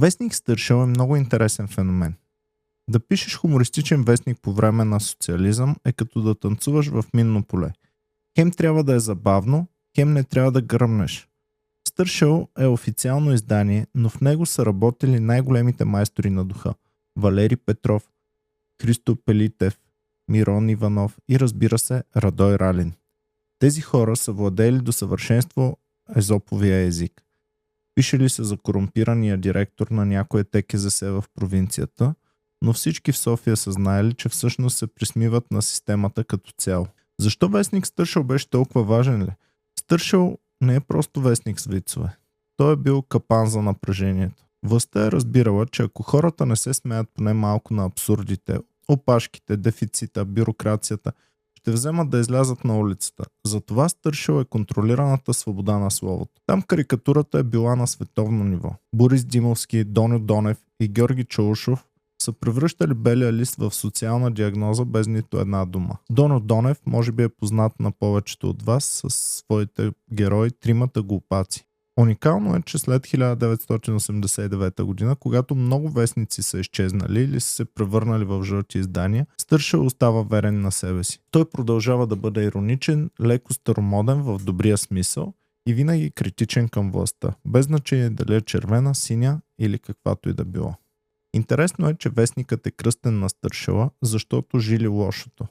Вестник Стършел е много интересен феномен. Да пишеш хумористичен вестник по време на социализъм е като да танцуваш в минно поле. Хем трябва да е забавно, хем не трябва да гръмнеш. Стършел е официално издание, но в него са работили най-големите майстори на духа. Валери Петров, Христо Пелитев, Мирон Иванов и разбира се Радой Ралин. Тези хора са владели до съвършенство езоповия език. Пишели са за корумпирания директор на някое ТКЗС в провинцията, но всички в София са знаели, че всъщност се присмиват на системата като цяло. Защо вестник Стършел беше толкова важен ли? Стършел не е просто вестник с вицове. Той е бил капан за напрежението. Властта е разбирала, че ако хората не се смеят поне малко на абсурдите, опашките, дефицита, бюрокрацията, ще вземат да излязат на улицата. Затова Стършел е контролираната свобода на словото. Там карикатурата е била на световно ниво. Борис Димовски, Доню Донев и Георги Чаушов са превръщали белия лист в социална диагноза без нито една дума. Доню Донев може би е познат на повечето от вас с своите герои Тримата глупаци. Уникално е, че след 1989 година, когато много вестници са изчезнали или са се превърнали в жълти издания, Стършел остава верен на себе си. Той продължава да бъде ироничен, леко старомоден в добрия смисъл и винаги критичен към властта, без значение дали е червена, синя или каквато и да било. Интересно е, че вестникът е кръстен на Стършела, защото жили лошото.